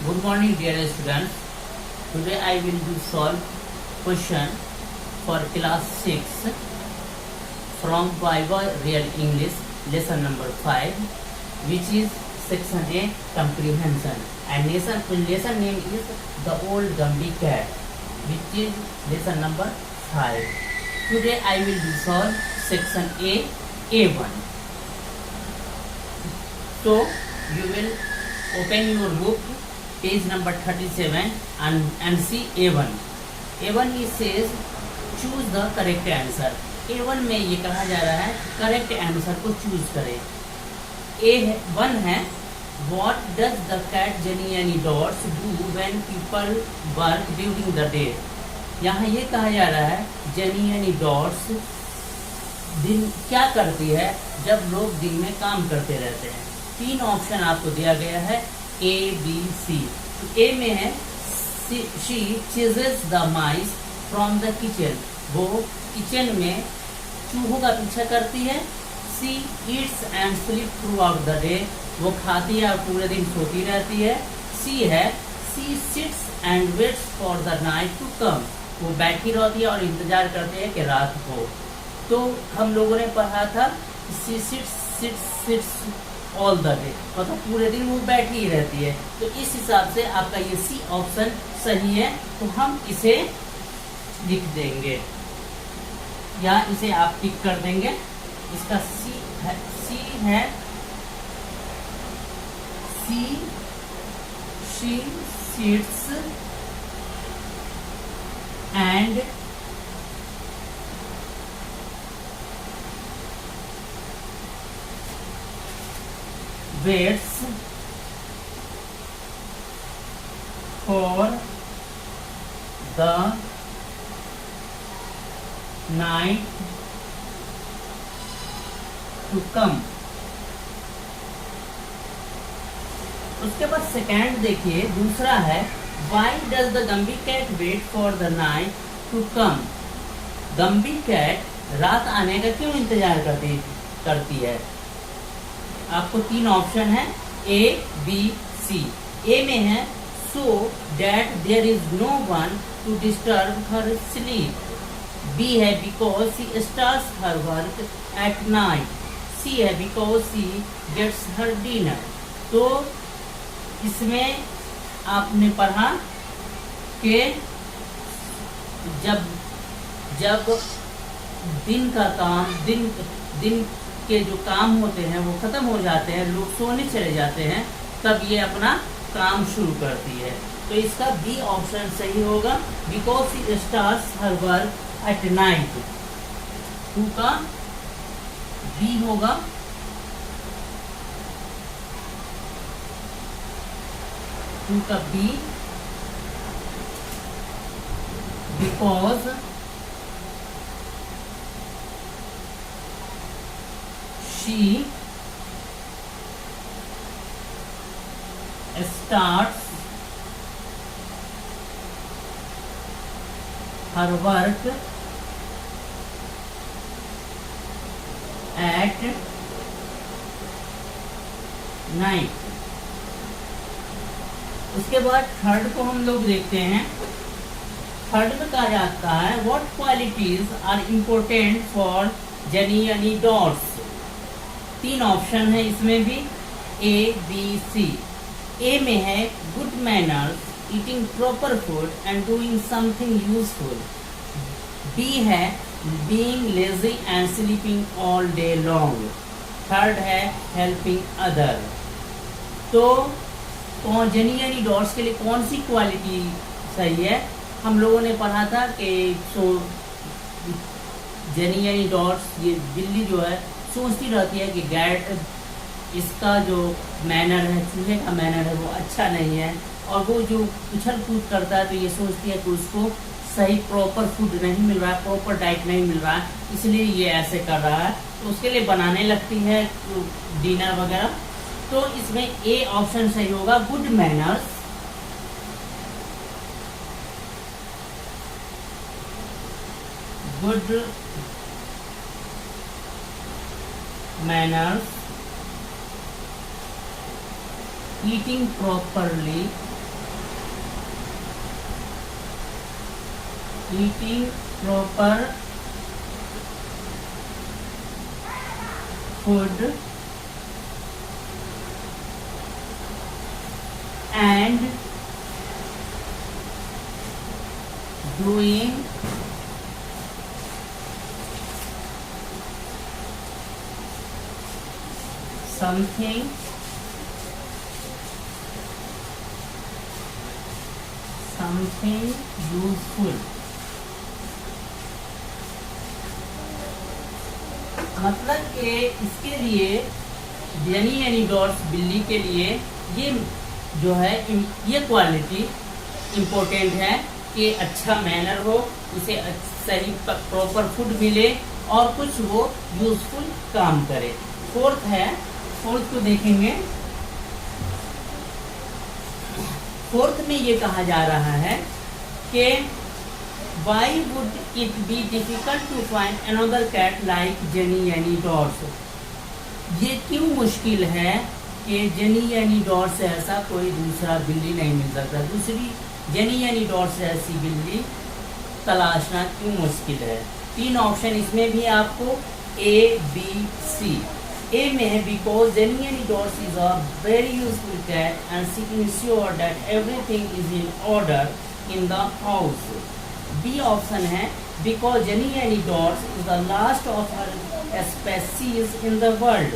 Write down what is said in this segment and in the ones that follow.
Good morning, dear students. Today I will do solve question for class 6 from Viva Real English lesson number 5, which is section A, comprehension, and lesson name is The Old Gumby Cat, which is lesson number 5. Today I will do solve section A, A1. So you will open your book, page number 37, and see A1. A1 it says choose the correct answer. A1 में ये कहा जा रहा है correct answer को choose करें. A1 है What does the cat Jenny and Dots do when people work during the day? यहाँ ये कहा जा रहा है जेनी एंड डॉट्स दिन क्या करती है जब लोग दिन में काम करते रहते हैं. 3 ऑप्शन आपको दिया गया है A, B, C. ए में है she chases the mice from the kitchen, वो किचन में चूहों का पीछा करती है. She eats and sleep throughout the day, वो खाती है और पूरे दिन सोती रहती है. सी है she sits and waits for the night to come, वो बैठी रहती है और इंतजार करती है कि रात हो. तो हम लोगों ने पढ़ा था she sits all the day, मतलब पूरे दिन वो बैठी ही रहती है. तो इस हिसाब से आपका ये सी ऑप्शन सही है. तो हम इसे लिख देंगे या इसे आप टिक कर देंगे. इसका सी है C she sits and waits for the night to come. उसके बाद सेकंड देखिए, दूसरा है Why does the Gumby cat wait for the night to come? Gumbie cat रात आने का क्यों इंतजार करती है. आपको 3 ऑप्शन है A, B, C. A में है so that there is no one to disturb her sleep. B है because she starts her work at night. C है because she gets her dinner. तो इसमें आपने पढ़ा कि जब दिन का काम दिन के जो काम होते हैं वो खत्म हो जाते हैं, लोग सोने चले जाते हैं, तब ये अपना काम शुरू करती है. तो इसका बी ऑप्शन सही होगा because she starts her work at night. 2 का बी होगा. टू का B because she starts her work at night. उसके बाद थर्ड को हम लोग देखते हैं. थर्ड में कहा जाता है what qualities are important for Jenny and Dots. 3 option है इसमें भी A, B, C. A में है good manners, eating proper food and doing something useful. B है being lazy and sleeping all day long. Third है helping other. तो jenny यानी dots के लिए कौन सी क्वालिटी सही है. हम लोगों ने पढ़ा था कि जेनी यानी डॉट्स, ये बिल्ली जो है सोचती रहती है कि गैट इसका जो मैनर है, चूहे का मैनर है, वो अच्छा नहीं है, और वो जो उछल कूद करता है तो ये सोचती है कि उसको सही प्रॉपर फूड नहीं मिल रहा है, प्रॉपर डाइट नहीं मिल रहा है, इसलिए ये ऐसे कर रहा है. तो उसके लिए बनाने लगती है डिनर वगैरह. तो इसमें ए ऑप्शन सही होगा good manners. Good manners, eating properly eating proper food and doing something useful। मतलब कि इसके लिए यानी डॉट्स बिल्ली के लिए ये जो है ये क्वालिटी इम्पोर्टेंट है कि अच्छा मैनर हो, उसे सही प्रॉपर फूड मिले और कुछ वो यूजफुल काम करे। फोर्थ को देखेंगे। फोर्थ में ये कहा जा रहा है कि why would it be difficult to find another cat like Jenny यानी डॉट्स। ये क्यों मुश्किल है कि जेनी यानी डॉट्स ऐसा कोई दूसरा बिल्ली नहीं मिल सकता, दूसरी जेनी यानी डॉट्स ऐसी बिल्ली तलाशना क्यों मुश्किल है। 3 ऑप्शन इसमें भी आपको A, B, C। A में है because Jennyanydots is a very useful cat and she ensure that everything is in order in the house. B option है because Jennyanydots is the last of her species in the world.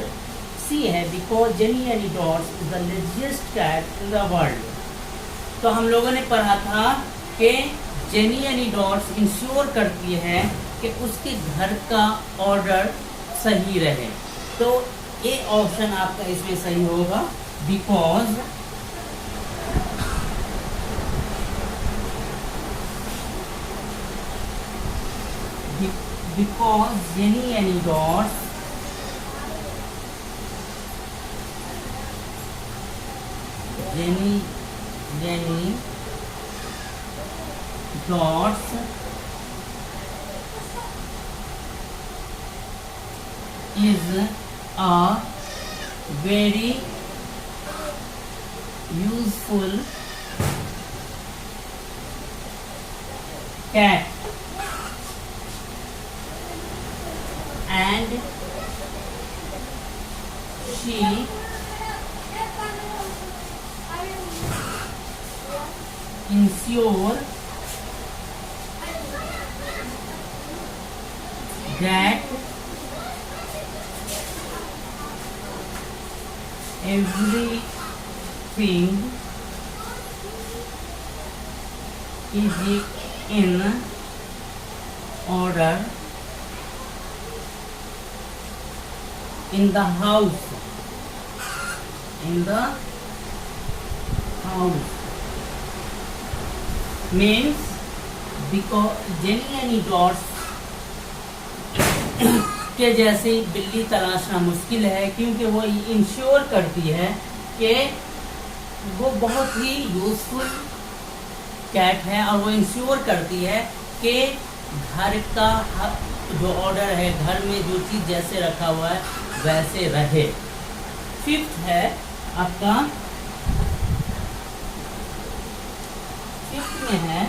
C है because Jennyanydots is the laziest cat in the world. तो हम लोगों ने पढ़ा था कि jenny यानी डॉट्स इंश्योर करती है कि उसके घर का ऑर्डर सही रहे। तो A ऑप्शन आपका इसमें सही होगा बिकॉज जेनी यानी dots Jenny dots is a very useful cat and she ensure that everything is in order in the house। means because jenny यानी डॉट्स के जैसी बिल्ली तलाशना मुश्किल है क्योंकि वो इंश्योर करती है कि वो बहुत ही यूजफुल कैट है और वो इंश्योर करती है कि घर का जो ऑर्डर है, घर में जो चीज़ जैसे रखा हुआ है वैसे रहे। 5th है आपका, 5th में है,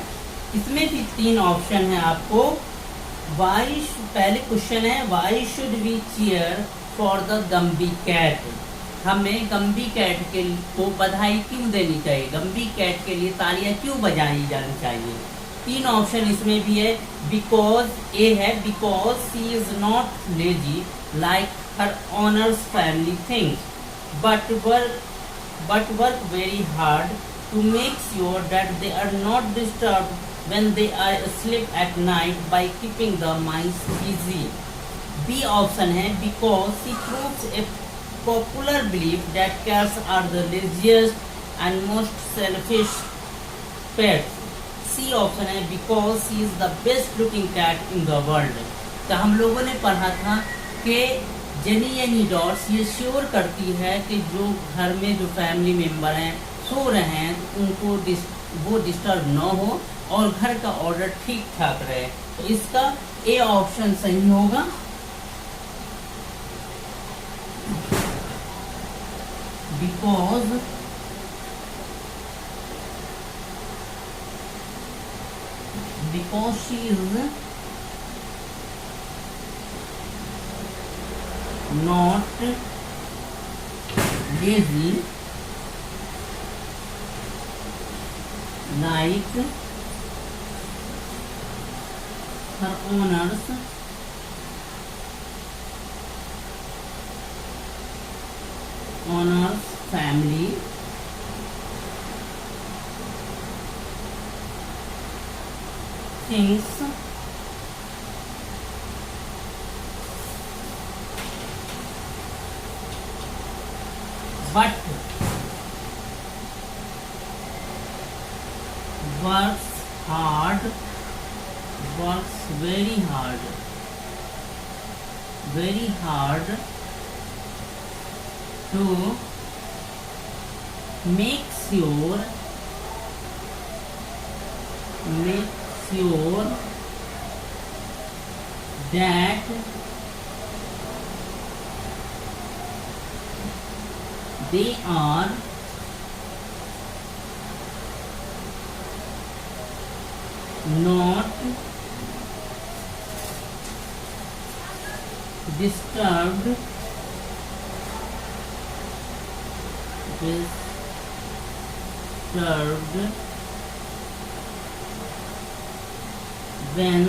इसमें भी 3 ऑप्शन है आपको। पहले क्वेश्चन है why should we cheer for the Gumbie cat. हमें गम्बी कैट के को बधाई क्यों देनी चाहिए, गम्बी कैट के लिए तालियां क्यों बजाई जानी चाहिए। 3 ऑप्शन इसमें भी है। बिकॉज ए है because she is not lazy like her honours family things but work very hard to make sure that they are not disturbed when they are asleep at night by keeping the mice busy। B option है because she proves a popular belief that cats are the laziest and most selfish pets। C option है because she is the best looking cat in the world। तो हम लोगों ने पढ़ा था कि jenny यानी डॉट्स ये श्योर करती है कि जो घर में जो फैमिली मेंबर हैं सो रहे हैं उनको वो डिस्टर्ब न हो और घर का ऑर्डर ठीक ठाक रहे। तो इसका ए ऑप्शन सही होगा। Because because she is not lazy like her owner's family thinks but works very hard to make sure that they are not disturbed when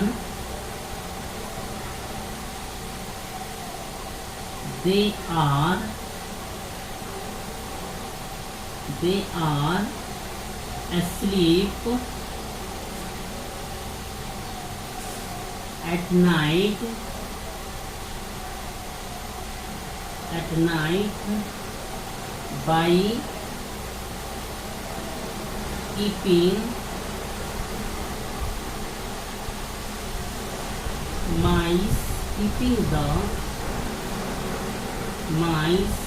they are asleep at night by keeping the mice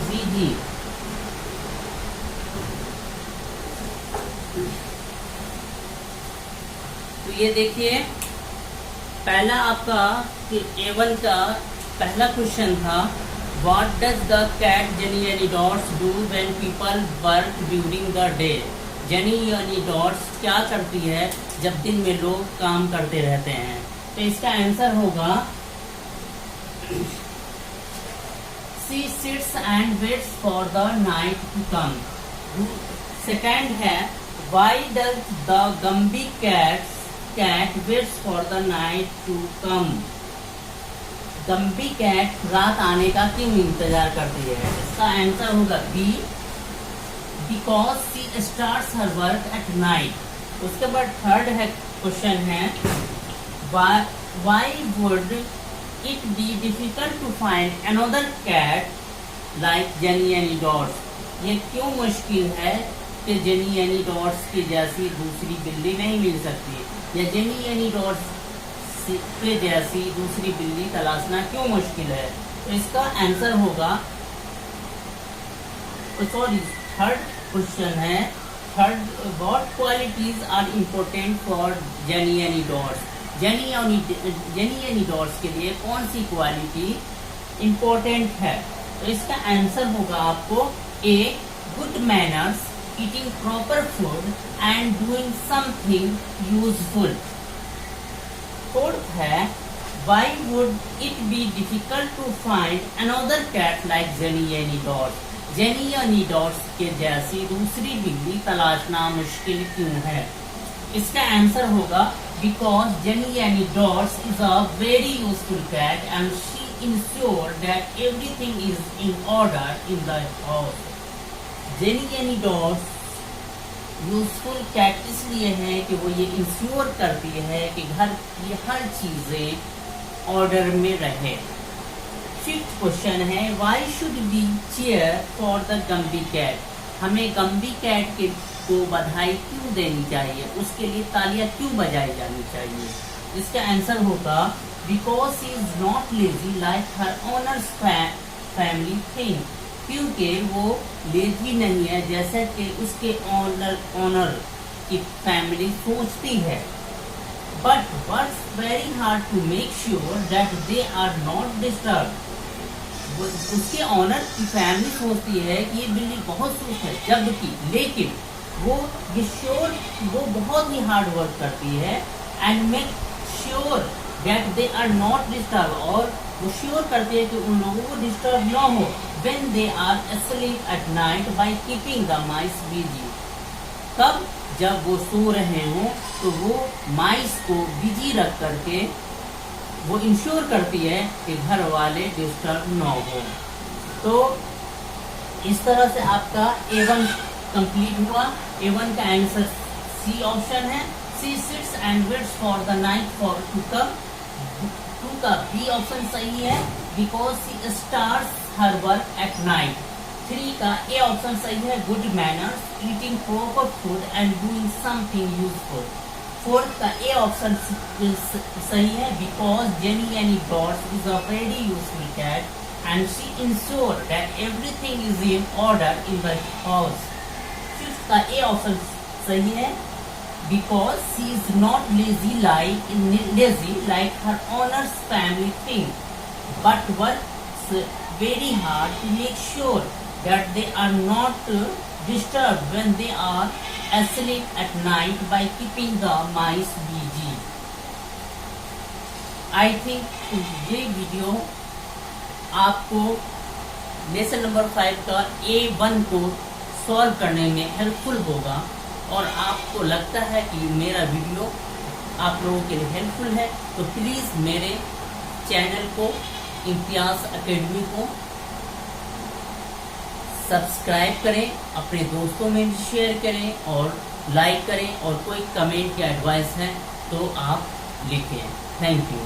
busy. तो ये देखिए, पहला आपका A1 का पहला question था, what does the cat Jennyanydots do when people work during the day. Jennyanydots क्या करती है जब दिन में लोग काम करते रहते हैं। तो इसका आंसर होगा she sits and waits for the night to come. Second है, why does the Gumbie cat waits for the night to come. Gumbie cat रात आने का क्यों इंतजार करती है। इसका आंसर होगा B, because she starts her work at night. उसके बाद थर्ड है क्वेश्चन है, why would it be difficult to find another cat like Jennyanydots. ये क्यों मुश्किल है कि जेनी एनी डॉट्स की जैसी दूसरी बिल्ली नहीं मिल सकती, या जेनी एनी डॉट्स के जैसी दूसरी बिल्ली तलाशना क्यों मुश्किल है। तो इसका आंसर होगा, सॉरी थर्ड क्वेश्चन है, third, what qualities are important for Jennyanydots. Jennyanydots के लिए कौन सी क्वालिटी इम्पोर्टेंट है। तो इसका आंसर होगा आपको A, good manners, eating proper food and doing something useful. Fourth है, why would it be difficult to find another cat like Jenny Annie Dots। Jenny any dots के जैसी दूसरी बिल्ली तलाशना मुश्किल क्यों है। इसका आंसर होगा, because Jennyanydots is a very useful cat and she ensure that everything is in order in the house. Jennyanydots useful cat इसलिए है कि वो ये इंश्योर करती है कि घर की हर चीजें ऑर्डर में रहे। फिफ्थ क्वेश्चन है, why should we cheer for the Gumbie cat. हमें गम्बी कैट के को बधाई क्यों देनी चाहिए, उसके लिए तालियां क्यों बजाई जानी चाहिए। इसका आंसर होगा, because she is not lazy like her owners family think. क्योंकि वो लेजी नहीं है जैसे कि उसके ऑनर की फैमिली सोचती है। But works very hard to make sure that they are not disturb. उसके ऑनर की फैमिली सोचती है कि ये बिल्ली बहुत सुस्त है, जबकि लेकिन वो बहुत ही हार्ड वर्क करती है and make sure that they are not disturb, और वो श्योर करती है कि उन लोगों को डिस्टर्ब ना हो when they are asleep at night by keeping the mice busy। कब? जब वो सो रहे हों तो वो माइस को बिजी रख करके वो इंश्योर करती है कि घर वाले डिस्टर्ब ना हो। तो इस तरह से आपका A1 कंप्लीट हुआ। A1 का आंसर सी ऑप्शन है। She sits and waits for the night for to come. 2 का बी ऑप्शन सही है, because she starts her work at night. 3 का ए ऑप्शन सही है, good manners, eating proper food and doing something useful. 4 का A option सही है, because Jennyanydots is a very useful cat and she ensured that everything is in order in the house। 5th का A option सही है, because she is not lazy like her owner's family think, but works very hard to make sure that they are not disturbed when they are asleep at night by keeping the mice busy। I think ये video आपको lesson number 5 का A1 को solve करने में helpful होगा, और आपको लगता है कि मेरा वीडियो आप लोगों के लिए हेल्पफुल है तो प्लीज़ मेरे चैनल को इम्तियाज़ एकेडमी को सब्सक्राइब करें, अपने दोस्तों में भी शेयर करें और लाइक करें, और कोई कमेंट या एडवाइस है तो आप लिखें। Thank you.